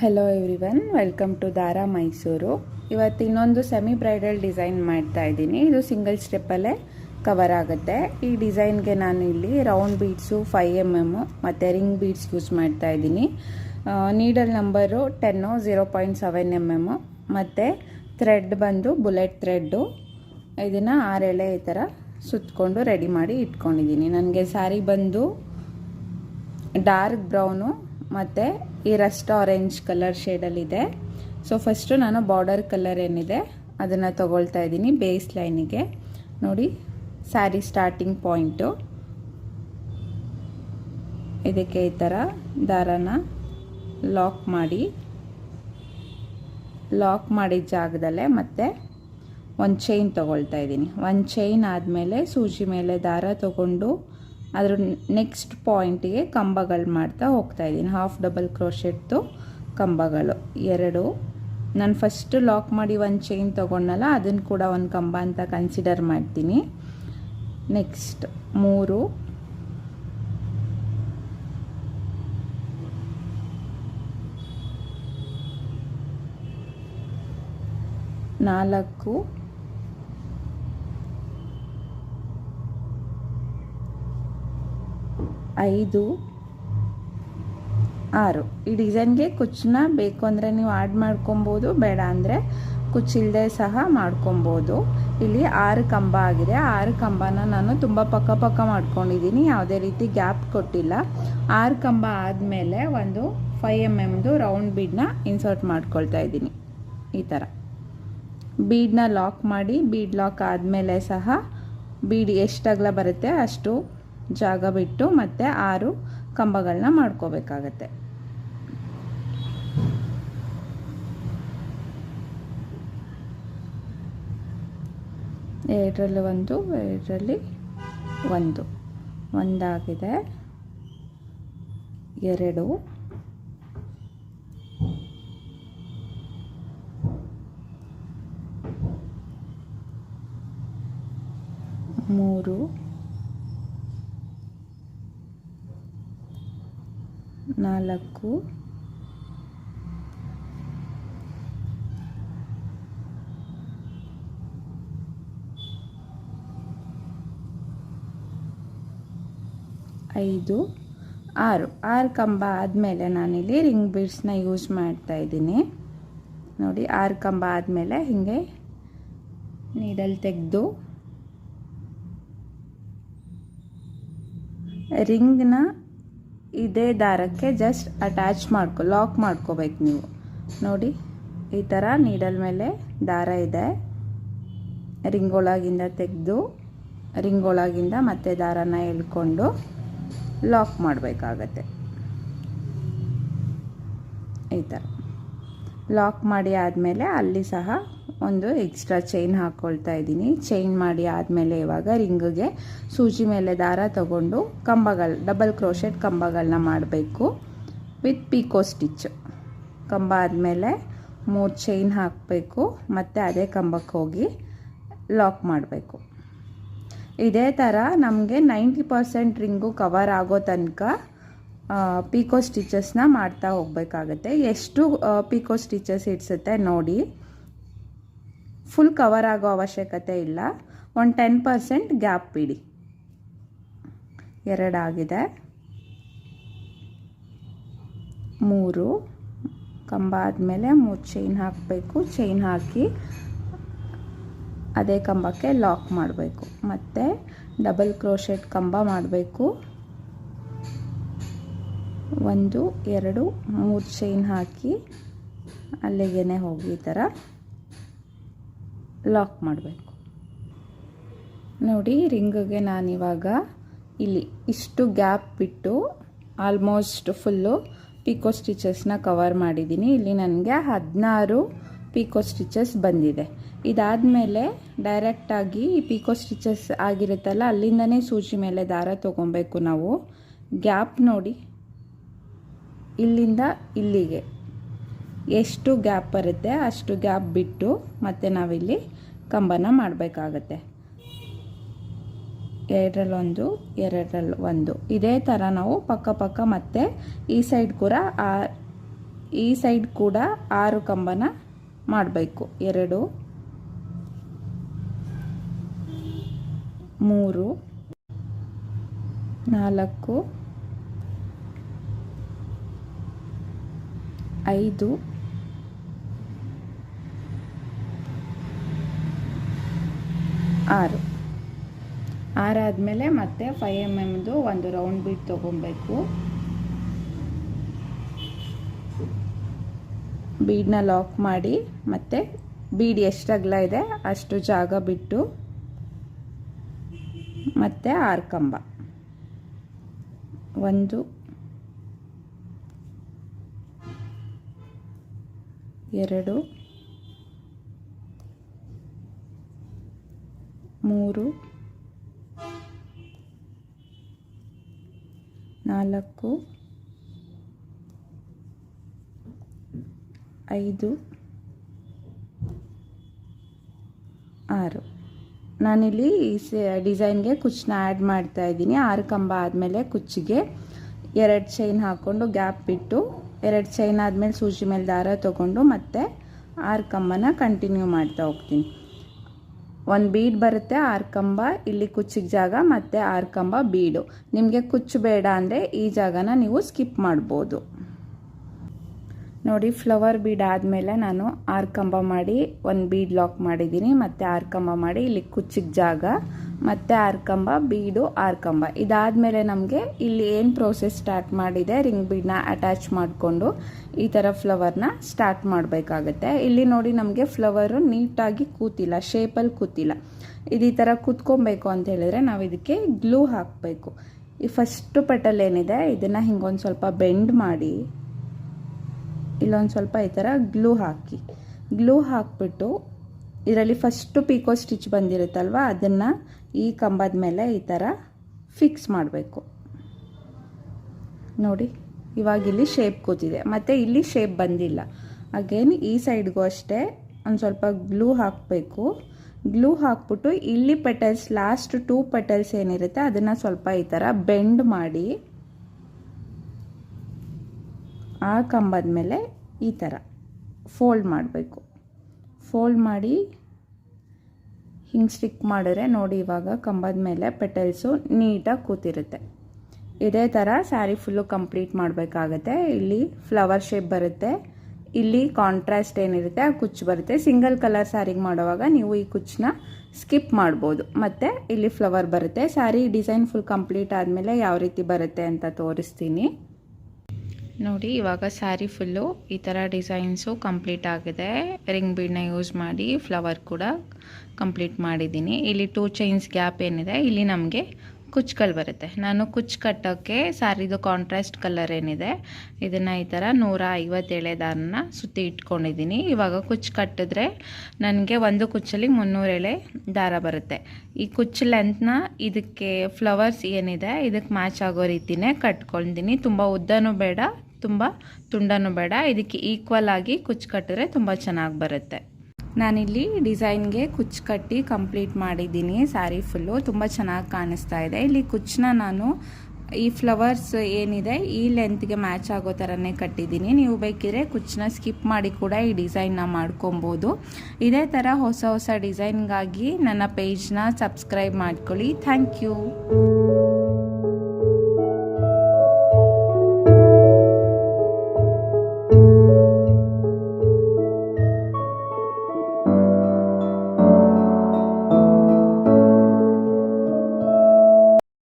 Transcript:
Hello everyone, welcome to ದಾರಾ ಮೈಸೂರು. ಇವತ್ತು ಇನ್ನೊಂದು ಸೆಮಿ ಬ್ರೈಡಲ್ ಡಿಸೈನ್ ಮಾಡ್ತಾ ಇದ್ದೀನಿ. ಇದು ಸಿಂಗಲ್ ಸ್ಟೆಪ್ಪಲ್ಲೇ ಕವರ್ ಆಗುತ್ತೆ. ಈ ಡಿಸೈನ್ಗೆ ನಾನು ಇಲ್ಲಿ ರೌಂಡ್ ಬೀಡ್ಸು 5mm ಮತ್ತು ರಿಂಗ್ ಬೀಡ್ಸ್ ಯೂಸ್ ಮಾಡ್ತಾ ಇದ್ದೀನಿ. ನೀಡಲ್ ನಂಬರು 10 0.7mm ಮತ್ತು ಥ್ರೆಡ್ ಬಂದು ಬುಲೆಟ್ ಥ್ರೆಡ್ಡು. ಇದನ್ನು 6 ಎಳೆ ಈ ಥರ ಸುತ್ತಕೊಂಡು ರೆಡಿ ಮಾಡಿ ಇಟ್ಕೊಂಡಿದ್ದೀನಿ. ನನಗೆ ಸ್ಯಾರಿ ಬಂದು ಡಾರ್ಕ್ ಬ್ರೌನು ಮತ್ತು ಈ ರಸ್ಟ್ ಆರೆಂಜ್ ಕಲರ್ ಶೇಡಲ್ಲಿದೆ. ಸೊ ಫಸ್ಟು ನಾನು ಬಾರ್ಡರ್ ಕಲರ್ ಏನಿದೆ ಅದನ್ನು ತಗೊಳ್ತಾ ಇದ್ದೀನಿ ಬೇಸ್ ಲೈನಿಗೆ. ನೋಡಿ, ಸ್ಯಾರಿ ಸ್ಟಾರ್ಟಿಂಗ್ ಪಾಯಿಂಟು ಇದಕ್ಕೆ ಈ ಥರ ದಾರಾನ ಲಾಕ್ ಮಾಡಿದ ಜಾಗದಲ್ಲೇ ಮತ್ತೆ ಒಂದು ಚೈನ್ ತೊಗೊಳ್ತಾ ಇದ್ದೀನಿ. ಒಂದು ಚೈನ್ ಆದಮೇಲೆ ಸೂಜಿ ಮೇಲೆ ದಾರ ತಗೊಂಡು ಅದ್ರ ನೆಕ್ಸ್ಟ್ ಪಾಯಿಂಟಿಗೆ ಕಂಬಗಳು ಮಾಡ್ತಾ ಹೋಗ್ತಾ ಇದ್ದೀನಿ. ಹಾಫ್ ಡಬಲ್ ಕ್ರೋಶೆಟ್ದು ಕಂಬಗಳು 2. ನಾನು ಫಸ್ಟ್ ಲಾಕ್ ಮಾಡಿ ಒಂದು ಚೈನ್ ತೊಗೊಂಡಲ್ಲ, ಅದನ್ನು ಕೂಡ ಒಂದು ಕಂಬ ಅಂತ ಕನ್ಸಿಡರ್ ಮಾಡ್ತೀನಿ. ನೆಕ್ಸ್ಟ್ 3, 4, 5, 6. ಈ ಡಿಸೈನ್ಗೆ ಕುಚ್ಚನ್ನ ಬೇಕು ಅಂದರೆ ನೀವು ಆ್ಯಡ್ ಮಾಡ್ಕೊಬೋದು, ಬೇಡ ಅಂದರೆ ಕುಚ್ಚಿಲ್ಲದೆ ಸಹ ಮಾಡ್ಕೊಬೋದು. ಇಲ್ಲಿ 6 ಕಂಬ ಆಗಿದೆ. 6 ಕಂಬನ ನಾನು ತುಂಬ ಪಕ್ಕ ಮಾಡ್ಕೊಂಡಿದ್ದೀನಿ, ಯಾವುದೇ ರೀತಿ ಗ್ಯಾಪ್ ಕೊಟ್ಟಿಲ್ಲ. 6 ಕಂಬ ಆದಮೇಲೆ ಒಂದು 5mm ರೌಂಡ್ ಬೀಡನ್ನ ಇನ್ಸರ್ಟ್ ಮಾಡ್ಕೊಳ್ತಾ ಇದ್ದೀನಿ. ಈ ಥರ ಬೀಡನ್ನ ಲಾಕ್ ಮಾಡಿ, ಬೀಡ್ ಲಾಕ್ ಆದಮೇಲೆ ಸಹ ಬೀಡ್ ಎಷ್ಟು ಅಗಲ ಬರುತ್ತೆ ಅಷ್ಟು ಜಾಗ ಬಿಟ್ಟು ಮತ್ತೆ 6 ಕಂಬಗಳನ್ನ ಮಾಡ್ಕೋಬೇಕಾಗತ್ತೆ. ಎರಡರಲ್ಲಿ ಒಂದು, ಎರಡರಲ್ಲಿ ಒಂದು, ಒಂದಾಗಿದೆ. 2, 3, 4, 5, 6. 6 ಕಂಬ ಆದಮೇಲೆ ನಾನಿಲ್ಲಿ ರಿಂಗ್ ಬೀಡ್ಸ್ನ ಯೂಸ್ ಮಾಡ್ತಾ ಇದ್ದೀನಿ. ನೋಡಿ, 6 ಕಂಬ ಆದಮೇಲೆ ಹೀಗೆ ನೀಡಲ್ ತೆಗೆದು ರಿಂಗ್ನ ಇದೇ ದಾರಕ್ಕೆ ಜಸ್ಟ್ ಅಟ್ಯಾಚ್ ಲಾಕ್ ಮಾಡ್ಕೋಬೇಕು ನೀವು. ನೋಡಿ, ಈ ಥರ ನೀಡಲ್ ಮೇಲೆ ದಾರ ಇದೆ. ರಿಂಗ್ ಒಳಗಿಂದ ತೆಗೆದು ರಿಂಗ್ ಒಳಗಿಂದ ಮತ್ತೆ ದಾರನ ಎಳ್ಕೊಂಡು ಲಾಕ್ ಮಾಡಬೇಕಾಗತ್ತೆ. ಈ ಥರ ಲಾಕ್ ಮಾಡಿ ಆದಮೇಲೆ ಅಲ್ಲಿ ಸಹ ಒಂದು ಎಕ್ಸ್ಟ್ರಾ ಚೈನ್ ಹಾಕ್ಕೊಳ್ತಾ ಇದ್ದೀನಿ. ಚೈನ್ ಮಾಡಿ ಆದಮೇಲೆ ಇವಾಗ ರಿಂಗಿಗೆ ಸೂಜಿ ಮೇಲೆ ದಾರ ತಗೊಂಡು ಡಬಲ್ ಕ್ರೋಶೆಟ್ ಕಂಬಗಳನ್ನ ಮಾಡಬೇಕು ವಿತ್ ಪಿಕೋ ಸ್ಟಿಚ್. ಕಂಬ ಆದಮೇಲೆ 3 ಚೈನ್ ಹಾಕಬೇಕು, ಮತ್ತು ಅದೇ ಕಂಬಕ್ಕೆ ಹೋಗಿ ಲಾಕ್ ಮಾಡಬೇಕು. ಇದೇ ಥರ ನಮಗೆ 90% ರಿಂಗು ಕವರ್ ಆಗೋ ತನಕ ಪಿಕೋ ಸ್ಟಿಚಸ್ನ ಮಾಡ್ತಾ ಹೋಗಬೇಕಾಗತ್ತೆ. ಎಷ್ಟು ಪಿಕೋ ಸ್ಟಿಚಸ್ ಇಡ್ಸುತ್ತೆ ನೋಡಿ. ಫುಲ್ ಕವರ್ ಆಗೋ ಅವಶ್ಯಕತೆ ಇಲ್ಲ, ಒಂದು 10% ಗ್ಯಾಪ್ ಬಿಡಿ. 2 ಆಗಿದೆ. 3 ಕಂಬ ಆದಮೇಲೆ 3 ಚೈನ್ ಹಾಕಬೇಕು. ಚೈನ್ ಹಾಕಿ ಅದೇ ಕಂಬಕ್ಕೆ ಲಾಕ್ ಮಾಡಬೇಕು, ಮತ್ತು ಡಬಲ್ ಕ್ರೋಶೆಟ್ ಕಂಬ ಮಾಡಬೇಕು. 1, 2, 3 ಚೈನ್ ಹಾಕಿ ಅಲ್ಲಿಗೆ ಹೋಗಿ ಈ ಥರ ಲಾಕ್ ಮಾಡಬೇಕು. ನೋಡಿ, ರಿಂಗಿಗೆ ನಾನಿವಾಗ ಇಲ್ಲಿ ಇಷ್ಟು ಗ್ಯಾಪ್ ಬಿಟ್ಟು ಆಲ್ಮೋಸ್ಟ್ ಫುಲ್ಲು ಪಿಕೋ ಸ್ಟಿಚಸ್ನ ಕವರ್ ಮಾಡಿದ್ದೀನಿ. ಇಲ್ಲಿ ನನಗೆ 16 ಪಿಕೋ ಸ್ಟಿಚಸ್ ಬಂದಿದೆ. ಇದಾದಮೇಲೆ ಡೈರೆಕ್ಟಾಗಿ ಈ ಪಿಕೋ ಸ್ಟಿಚಸ್ ಆಗಿರುತ್ತಲ್ಲ, ಅಲ್ಲಿಂದನೇ ಸೂಜಿ ಮೇಲೆ ದಾರ ತೊಗೊಬೇಕು ನಾವು. ಗ್ಯಾಪ್ ನೋಡಿ, ಇಲ್ಲಿಂದ ಇಲ್ಲಿಗೆ ಎಷ್ಟು ಗ್ಯಾಪ್ ಬರುತ್ತೆ ಅಷ್ಟು ಗ್ಯಾಪ್ ಬಿಟ್ಟು ಮತ್ತೆ ನಾವಿಲ್ಲಿ ಕಂಬನ ಮಾಡಬೇಕಾಗತ್ತೆ. 2 2 1. ಇದೇ ಥರ ನಾವು ಪಕ್ಕ ಮತ್ತೆ ಈ ಸೈಡ್ ಕೂಡ ಈ ಸೈಡ್ ಕೂಡ 6 ಕಂಬನ ಮಾಡಬೇಕು. 2 3 4 5 6 ಆದಮೇಲೆ ಮತ್ತೆ 5 mm ಒಂದು ರೌಂಡ್ ಬೀಡ್ ತೊಗೊಬೇಕು. ಬೀಡನ್ನ ಲಾಕ್ ಮಾಡಿ ಮತ್ತೆ ಬೀಡ್ ಎಷ್ಟು ಅಗಲ ಇದೆ ಅಷ್ಟು ಜಾಗ ಬಿಟ್ಟು ಮತ್ತೆ 6 ಕಂಬ 1 2 3 4 5 6 ನಾನಿಲ್ಲಿ ಈ ಡಿಸೈನ್ಗೆ ಕುಚ್ಚನ್ನ ಆ್ಯಡ್ ಮಾಡ್ತಾ ಇದ್ದೀನಿ. 6 ಕಂಬ ಆದಮೇಲೆ ಕುಚ್ಚಿಗೆ 2 ಚೈನ್ ಹಾಕ್ಕೊಂಡು ಗ್ಯಾಪ್ ಬಿಟ್ಟು 2 ಚೈನ್ ಆದಮೇಲೆ ಸೂಜಿ ಮೇಲೆ ದಾರ ತೊಗೊಂಡು ಮತ್ತೆ 6 ಕಂಬನ ಕಂಟಿನ್ಯೂ ಮಾಡ್ತಾ ಹೋಗ್ತೀನಿ. ಒಂದು ಬೀಡ್ ಬರುತ್ತೆ, 6 ಕಂಬ ಇಲ್ಲಿ ಕುಚ್ಚಿಗೆ ಜಾಗ ಮತ್ತು 6 ಕಂಬ ಬೀಡು. ನಿಮಗೆ ಕುಚ್ಚು ಬೇಡ ಅಂದರೆ ಈ ಜಾಗನ ನೀವು ಸ್ಕಿಪ್ ಮಾಡ್ಬೋದು. ನೋಡಿ, ಫ್ಲವರ್ ಬೀಡ್ ಆದಮೇಲೆ ನಾನು 6 ಕಂಬ ಮಾಡಿ ಒಂದು ಬೀಡ್ ಲಾಕ್ ಮಾಡಿದ್ದೀನಿ. ಮತ್ತು 6 ಕಂಬ ಮಾಡಿ ಇಲ್ಲಿ ಕುಚ್ಚಿಗೆ ಜಾಗ ಮತ್ತು 6 ಕಂಬ ಬೀಡು 6 ಕಂಬ. ಇದಾದಮೇಲೆ ನಮಗೆ ಇಲ್ಲಿ ಏನು ಪ್ರೋಸೆಸ್ ಸ್ಟಾರ್ಟ್ ಮಾಡಿದೆ, ರಿಂಗ್ ಬೀಡನ್ನ ಅಟ್ಯಾಚ್ ಮಾಡಿಕೊಂಡು ಈ ಥರ ಫ್ಲವರ್ನ ಸ್ಟಾರ್ಟ್ ಮಾಡಬೇಕಾಗತ್ತೆ. ಇಲ್ಲಿ ನೋಡಿ, ನಮಗೆ ಫ್ಲವರು ನೀಟಾಗಿ ಕೂತಿಲ್ಲ, ಶೇಪಲ್ಲಿ ಕೂತಿಲ್ಲ. ಇದು ಈ ಥರ ಕೂತ್ಕೊಬೇಕು ಅಂತ ಹೇಳಿದ್ರೆ ನಾವು ಇದಕ್ಕೆ ಗ್ಲೂ ಹಾಕಬೇಕು. ಈ ಫಸ್ಟು ಪೆಟಲ್ ಏನಿದೆ ಇದನ್ನು ಹಿಂಗೊಂದು ಸ್ವಲ್ಪ ಬೆಂಡ್ ಮಾಡಿ ಇಲ್ಲೊಂದು ಸ್ವಲ್ಪ ಈ ಥರ ಗ್ಲೂ ಹಾಕಿಬಿಟ್ಟು ಇದರಲ್ಲಿ ಫಸ್ಟು ಪಿಕೋ ಸ್ಟಿಚ್ ಬಂದಿರುತ್ತಲ್ವ ಅದನ್ನು ಈ ಕಂಬದ ಮೇಲೆ ಈ ಥರ ಫಿಕ್ಸ್ ಮಾಡಬೇಕು. ನೋಡಿ, ಇವಾಗ ಇಲ್ಲಿ ಶೇಪ್ ಕೂತಿದೆ ಮತ್ತು ಇಲ್ಲಿ ಶೇಪ್ ಬಂದಿಲ್ಲ. ಅಗೇನ್ ಈ ಸೈಡ್ಗೂ ಅಷ್ಟೇ ಒಂದು ಸ್ವಲ್ಪ ಗ್ಲೂ ಹಾಕಬೇಕು. ಗ್ಲೂ ಹಾಕ್ಬಿಟ್ಟು ಇಲ್ಲಿ ಪೆಟಲ್ಸ್ ಲಾಸ್ಟ್ 2 ಪೆಟಲ್ಸ್ ಏನಿರುತ್ತೆ ಅದನ್ನು ಸ್ವಲ್ಪ ಈ ಥರ ಬೆಂಡ್ ಮಾಡಿ ಆ ಕಂಬದ ಮೇಲೆ ಈ ಥರ ಫೋಲ್ಡ್ ಮಾಡಬೇಕು. ಫೋಲ್ಡ್ ಮಾಡಿ ಹಿಂಗೆ ಸ್ಟಿಕ್ ಮಾಡಿದ್ರೆ ನೋಡಿ, ಇವಾಗ ಕಂಬದ ಮೇಲೆ ಪೆಟಲ್ಸು ನೀಟಾಗಿ ಕೂತಿರುತ್ತೆ. ಇದೇ ಥರ ಸ್ಯಾರಿ ಫುಲ್ಲು ಕಂಪ್ಲೀಟ್ ಮಾಡಬೇಕಾಗತ್ತೆ. ಇಲ್ಲಿ ಫ್ಲವರ್ ಶೇಪ್ ಬರುತ್ತೆ, ಇಲ್ಲಿ ಕಾಂಟ್ರಾಸ್ಟ್ ಏನಿರುತ್ತೆ ಆ ಕುಚ್ಚು ಬರುತ್ತೆ. ಸಿಂಗಲ್ ಕಲರ್ ಸ್ಯಾರಿಗೆ ಮಾಡುವಾಗ ನೀವು ಈ ಕುಚ್ಚನ್ನ ಸ್ಕಿಪ್ ಮಾಡ್ಬೋದು. ಮತ್ತು ಇಲ್ಲಿ ಫ್ಲವರ್ ಬರುತ್ತೆ. ಸ್ಯಾರಿ ಡಿಸೈನ್ ಫುಲ್ ಕಂಪ್ಲೀಟ್ ಆದಮೇಲೆ ಯಾವ ರೀತಿ ಬರುತ್ತೆ ಅಂತ ತೋರಿಸ್ತೀನಿ. ನೋಡಿ, ಇವಾಗ ಸ್ಯಾರಿ ಫುಲ್ಲು ಈ ಥರ ಡಿಸೈನ್ಸು ಕಂಪ್ಲೀಟ್ ಆಗಿದೆ. ರಿಂಗ್ ಬೀಡನ್ನ ಯೂಸ್ ಮಾಡಿ ಫ್ಲವರ್ ಕೂಡ ಕಂಪ್ಲೀಟ್ ಮಾಡಿದ್ದೀನಿ. ಇಲ್ಲಿ 2 ಚೈನ್ಸ್ ಗ್ಯಾಪ್ ಏನಿದೆ ಇಲ್ಲಿ ನಮಗೆ ಕುಚ್ಚುಗಳು ಬರುತ್ತೆ. ನಾನು ಕುಚ್ಚು ಕಟ್ಟೋಕ್ಕೆ ಸ್ಯಾರಿದು ಕಾಂಟ್ರಾಸ್ಟ್ ಕಲರ್ ಏನಿದೆ ಇದನ್ನು ಈ ಥರ 157 ದಾರನ ಸುತ್ತಿ ಇಟ್ಕೊಂಡಿದ್ದೀನಿ. ಇವಾಗ ಕುಚ್ಚು ಕಟ್ಟಿದ್ರೆ ನನಗೆ ಒಂದು ಕುಚ್ಚಲ್ಲಿ 300 ಎಳೆ ದಾರ ಬರುತ್ತೆ. ಈ ಕುಚ್ಚು ಲೆಂತ್ನ ಇದಕ್ಕೆ ಫ್ಲವರ್ಸ್ ಏನಿದೆ ಇದಕ್ಕೆ ಮ್ಯಾಚ್ ಆಗೋ ರೀತಿಯೇ ಕಟ್ಕೊಳ್ತೀನಿ. ತುಂಬ ಉದ್ದನೂ ಬೇಡ, ತುಂಬ ತುಂಡನೂ ಬೇಡ. ಇದಕ್ಕೆ ಈಕ್ವಲ್ ಆಗಿ ಕುಚ್ಚು ಕಟ್ಟಿದ್ರೆ ತುಂಬ ಚೆನ್ನಾಗಿ ಬರುತ್ತೆ. ನಾನಿಲ್ಲಿ ಡಿಸೈನ್ಗೆ ಕುಚ್ಚು ಕಟ್ಟಿ ಕಂಪ್ಲೀಟ್ ಮಾಡಿದ್ದೀನಿ. ಸ್ಯಾರಿ ಫುಲ್ಲು ತುಂಬ ಚೆನ್ನಾಗಿ ಕಾಣಿಸ್ತಾ ಇದೆ. ಇಲ್ಲಿ ಕುಚ್ಚನ್ನ ನಾನು ಈ ಫ್ಲವರ್ಸ್ ಏನಿದೆ ಈ ಲೆಂತ್ಗೆ ಮ್ಯಾಚ್ ಆಗೋ ಥರನೇ ಕಟ್ಟಿದ್ದೀನಿ. ನೀವು ಬೇಕಿದ್ರೆ ಕುಚ್ಚನ್ನ ಸ್ಕಿಪ್ ಮಾಡಿ ಕೂಡ ಈ ಡಿಸೈನ್ನ ಮಾಡ್ಕೊಬೋದು. ಇದೇ ಥರ ಹೊಸ ಹೊಸ ಡಿಸೈನ್ಗಾಗಿ ನನ್ನ ಪೇಜ್ನ ಸಬ್ಸ್ಕ್ರೈಬ್ ಮಾಡ್ಕೊಳ್ಳಿ. Thank you.